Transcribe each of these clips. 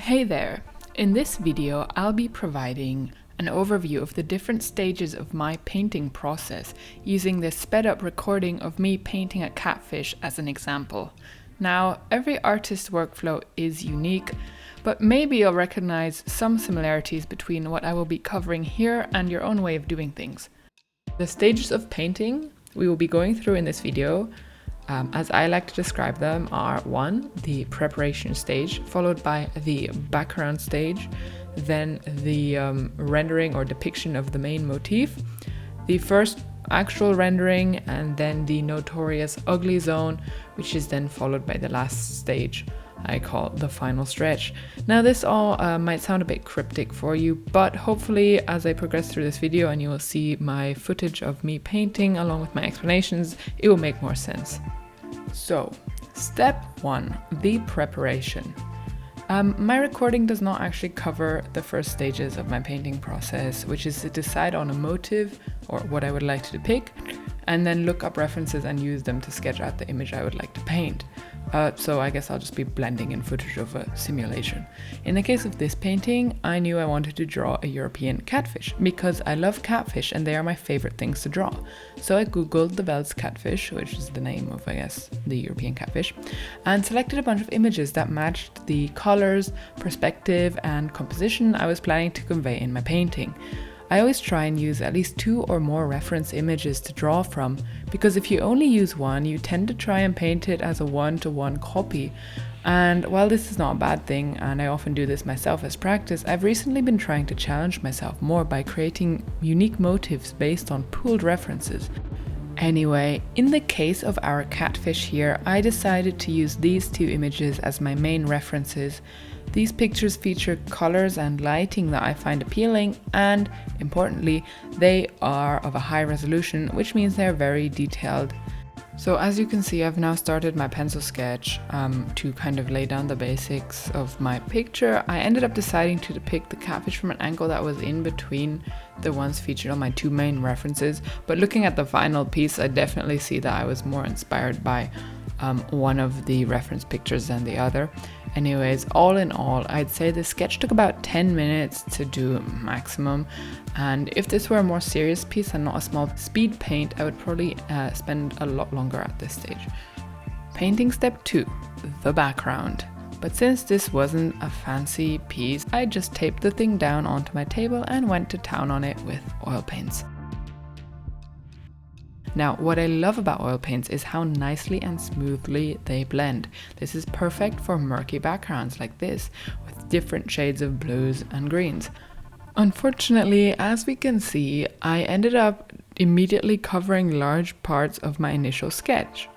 Hey there! In this video, I'll be providing an overview of the different stages of my painting process using this sped up recording of me painting a catfish as an example. Now, every artist's workflow is unique, but maybe you'll recognize some similarities between what I will be covering here and your own way of doing things. The stages of painting we will be going through in this video, as I like to describe them, are 1. The preparation stage, followed by the background stage, then the rendering or depiction of the main motif, the first actual rendering, and then the notorious ugly zone, which is then followed by the last stage I call the final stretch. Now this all might sound a bit cryptic for you, but hopefully as I progress through this video and you will see my footage of me painting along with my explanations, it will make more sense. So, step 1, the preparation. My recording does not actually cover the first stages of my painting process, which is to decide on a motive or what I would like to depict, and then look up references and use them to sketch out the image I would like to paint. So I guess I'll just be blending in footage of a simulation. In the case of this painting, I knew I wanted to draw a European catfish because I love catfish and they are my favorite things to draw. So I googled the Veld's catfish, which is the name of, I guess, the European catfish, and selected a bunch of images that matched the colors, perspective, and composition I was planning to convey in my painting. I always try and use at least 2 or more reference images to draw from, because if you only use one, you tend to try and paint it as a one-to-one copy. And while this is not a bad thing, and I often do this myself as practice, I've recently been trying to challenge myself more by creating unique motifs based on pooled references. Anyway, in the case of our catfish here, I decided to use these 2 images as my main references. These pictures feature colors and lighting that I find appealing, and importantly, they are of a high resolution, which means they're very detailed. So as you can see, I've now started my pencil sketch to kind of lay down the basics of my picture. I ended up deciding to depict the catfish from an angle that was in between the ones featured on my 2 main references, but looking at the final piece, I definitely see that I was more inspired by one of the reference pictures than the other. Anyways, all in all, I'd say the sketch took about 10 minutes to do maximum, and if this were a more serious piece and not a small speed paint, I would probably spend a lot longer at this stage. Painting step 2, the background. But since this wasn't a fancy piece, I just taped the thing down onto my table and went to town on it with oil paints. Now, what I love about oil paints is how nicely and smoothly they blend. This is perfect for murky backgrounds like this, with different shades of blues and greens. Unfortunately, as we can see, I ended up immediately covering large parts of my initial sketch,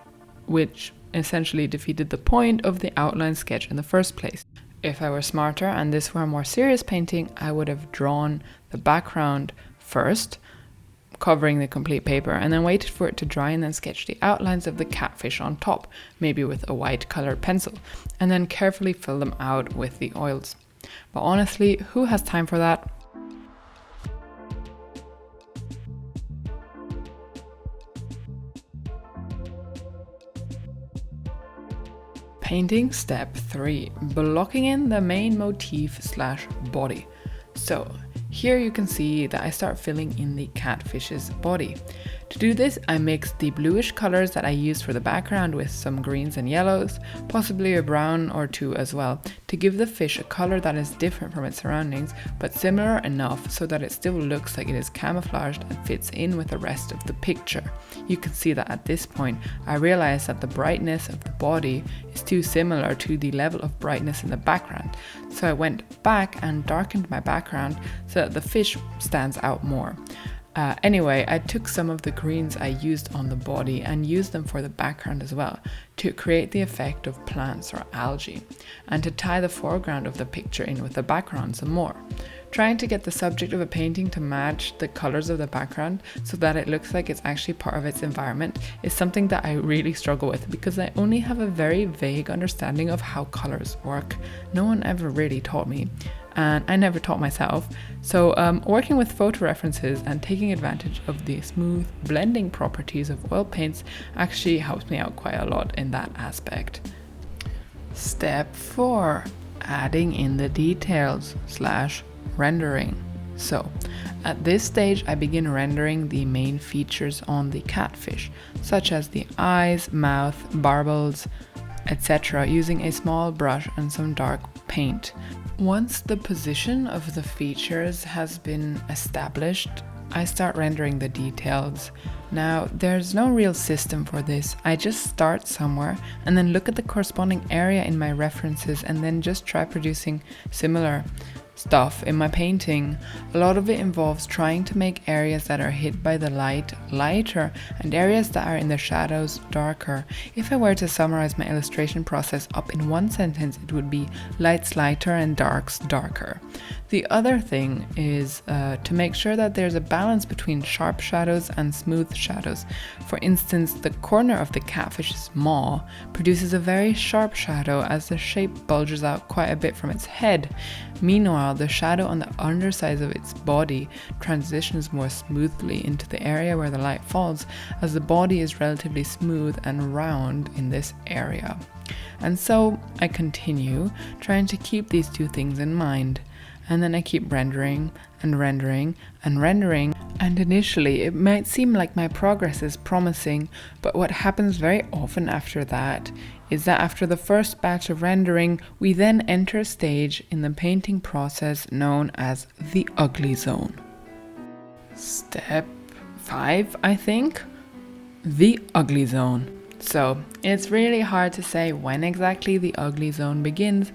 which essentially defeated the point of the outline sketch in the first place. If I were smarter and this were a more serious painting, I would have drawn the background first, covering the complete paper, and then waited for it to dry and then sketch the outlines of the catfish on top, maybe with a white colored pencil, and then carefully fill them out with the oils. But honestly, who has time for that? Painting step 3, blocking in the main motif/body. So here you can see that I start filling in the catfish's body. To do this, I mix the bluish colors that I used for the background with some greens and yellows, possibly a brown or 2 as well, to give the fish a color that is different from its surroundings, but similar enough so that it still looks like it is camouflaged and fits in with the rest of the picture. You can see that at this point, I realized that the brightness of the body is too similar to the level of brightness in the background. So I went back and darkened my background so that the fish stands out more. Anyway, I took some of the greens I used on the body and used them for the background as well, to create the effect of plants or algae, and to tie the foreground of the picture in with the background some more. Trying to get the subject of a painting to match the colors of the background so that it looks like it's actually part of its environment is something that I really struggle with, because I only have a very vague understanding of how colors work. No one ever really taught me, and I never taught myself. So working with photo references and taking advantage of the smooth blending properties of oil paints actually helps me out quite a lot in that aspect. Step 4. adding in the details / rendering. So at this stage, I begin rendering the main features on the catfish, such as the eyes, mouth, barbels, etc., using a small brush and some dark paint. Once the position of the features has been established, I start rendering the details. Now, there's no real system for this. I just start somewhere and then look at the corresponding area in my references and then just try producing similar stuff in my painting. A lot of it involves trying to make areas that are hit by the light lighter and areas that are in the shadows darker. If I were to summarize my illustration process up in one sentence, it would be lights lighter and darks darker. The other thing is to make sure that there's a balance between sharp shadows and smooth shadows. For instance, the corner of the catfish's maw produces a very sharp shadow as the shape bulges out quite a bit from its head. Meanwhile, the shadow on the underside of its body transitions more smoothly into the area where the light falls, as the body is relatively smooth and round in this area. And so I continue trying to keep these two things in mind. And then I keep rendering and rendering and rendering. And initially it might seem like my progress is promising, but what happens very often after that is that after the first batch of rendering, we then enter a stage in the painting process known as the ugly zone. Step 5, I think, the ugly zone. So it's really hard to say when exactly the ugly zone begins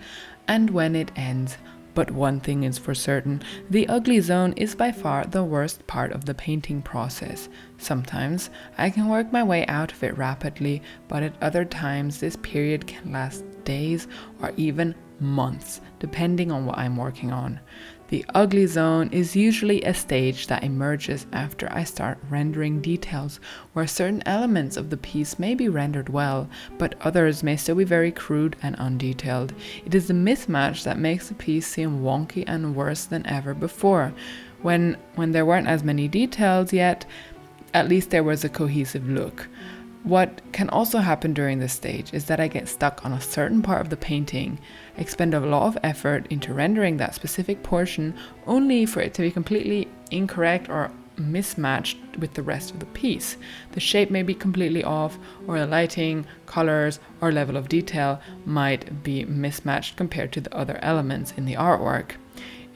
and when it ends. But one thing is for certain, the ugly zone is by far the worst part of the painting process. Sometimes I can work my way out of it rapidly, but at other times this period can last days or even months, depending on what I'm working on. The ugly zone is usually a stage that emerges after I start rendering details, where certain elements of the piece may be rendered well, but others may still be very crude and undetailed. It is the mismatch that makes the piece seem wonky and worse than ever before. When there weren't as many details yet, at least there was a cohesive look. What can also happen during this stage is that I get stuck on a certain part of the painting, expend a lot of effort into rendering that specific portion, only for it to be completely incorrect or mismatched with the rest of the piece. The shape may be completely off, or the lighting, colors, or level of detail might be mismatched compared to the other elements in the artwork.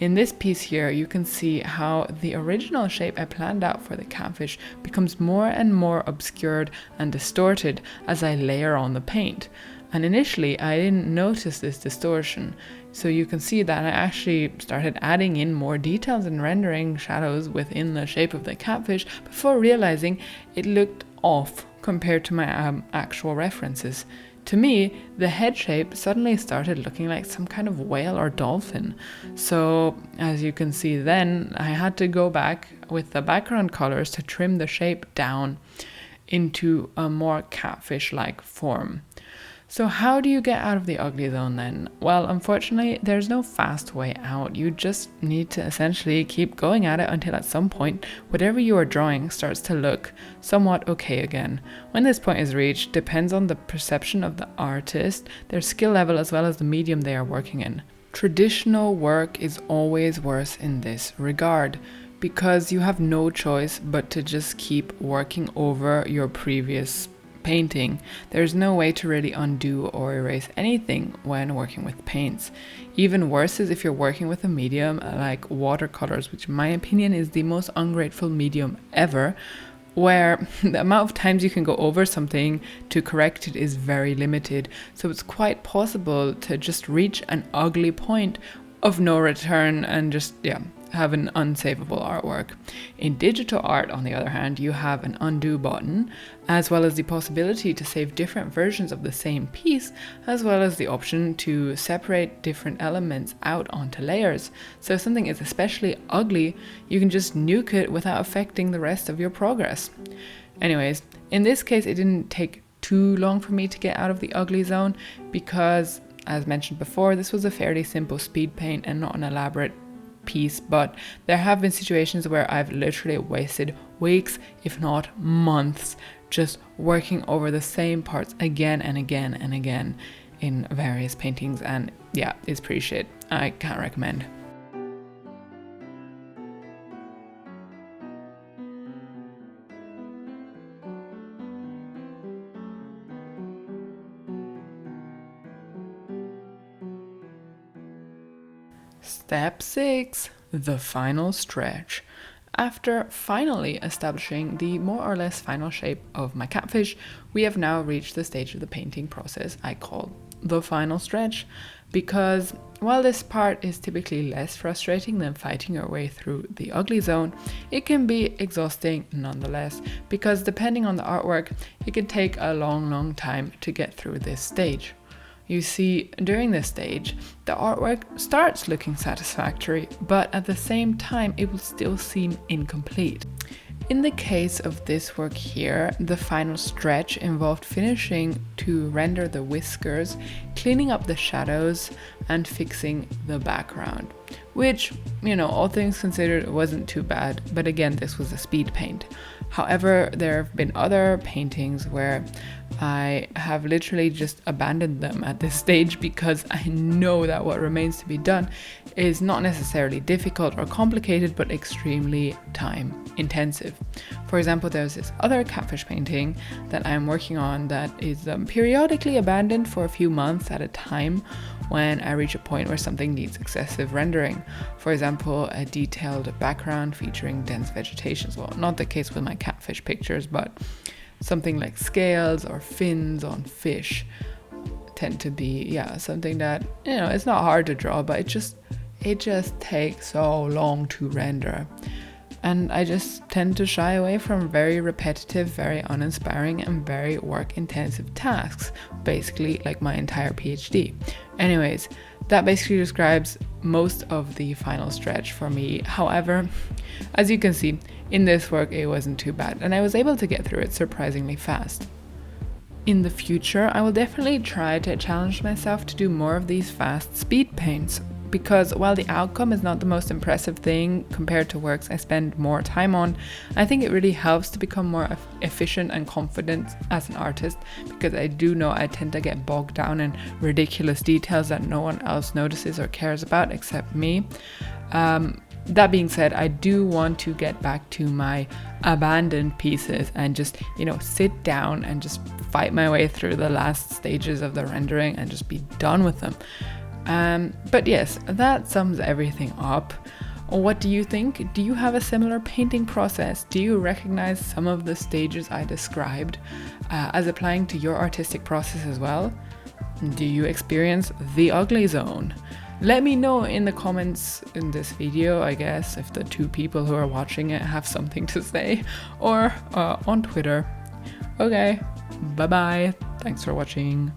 In this piece here, you can see how the original shape I planned out for the catfish becomes more and more obscured and distorted as I layer on the paint. And initially, I didn't notice this distortion. So you can see that I actually started adding in more details and rendering shadows within the shape of the catfish before realizing it looked off compared to my actual references. To me, the head shape suddenly started looking like some kind of whale or dolphin. So as you can see then, I had to go back with the background colors to trim the shape down into a more catfish-like form. So how do you get out of the ugly zone then? Well, unfortunately, there's no fast way out. You just need to essentially keep going at it until at some point, whatever you are drawing starts to look somewhat okay again. When this point is reached depends on the perception of the artist, their skill level, as well as the medium they are working in. Traditional work is always worse in this regard, because you have no choice but to just keep working over your previous painting. There's no way to really undo or erase anything when working with paints. Even worse is if you're working with a medium like watercolors, which in my opinion is the most ungrateful medium ever, where the amount of times you can go over something to correct it is very limited. So it's quite possible to just reach an ugly point of no return and just have an unsavable artwork. In digital art, on the other hand, you have an undo button, as well as the possibility to save different versions of the same piece, as well as the option to separate different elements out onto layers. So if something is especially ugly, you can just nuke it without affecting the rest of your progress. Anyways, in this case, it didn't take too long for me to get out of the ugly zone because, as mentioned before, this was a fairly simple speed paint and not an elaborate piece, but there have been situations where I've literally wasted weeks, if not months, just working over the same parts again and again and again. in various paintings, and yeah, it's pretty shit. I can't recommend. Step 6. The final stretch. After finally establishing the more or less final shape of my catfish, we have now reached the stage of the painting process I call the final stretch, because while this part is typically less frustrating than fighting your way through the ugly zone, it can be exhausting nonetheless, because depending on the artwork, it can take a long time to get through this stage. You see, during this stage, the artwork starts looking satisfactory, but at the same time, it will still seem incomplete. In the case of this work here, the final stretch involved finishing to render the whiskers, cleaning up the shadows, and fixing the background. Which, you know, all things considered, wasn't too bad, but again, this was a speed paint. However, there have been other paintings where I have literally just abandoned them at this stage because I know that what remains to be done is not necessarily difficult or complicated, but extremely time intensive. For example, there's this other catfish painting that I'm working on that is periodically abandoned for a few months at a time when I reach a point where something needs excessive rendering. For example, a detailed background featuring dense vegetation. Well, not the case with my catfish pictures, but something like scales or fins on fish tend to be, something that, you know, it's not hard to draw, but it just takes so long to render. And I just tend to shy away from very repetitive, very uninspiring, and very work-intensive tasks, basically like my entire PhD. Anyways, that basically describes most of the final stretch for me. However, as you can see, in this work it wasn't too bad, and I was able to get through it surprisingly fast. In the future, I will definitely try to challenge myself to do more of these fast speed paints, because while the outcome is not the most impressive thing compared to works I spend more time on, I think it really helps to become more efficient and confident as an artist, because I do know I tend to get bogged down in ridiculous details that no one else notices or cares about except me. That being said, I do want to get back to my abandoned pieces and just, you know, sit down and just fight my way through the last stages of the rendering and just be done with them. But yes, that sums everything up. What do you think? Do you have a similar painting process? Do you recognize some of the stages I described as applying to your artistic process as well? Do you experience the ugly zone? Let me know in the comments in this video, I guess, if the two people who are watching it have something to say, or on Twitter. Okay, bye bye. Thanks for watching.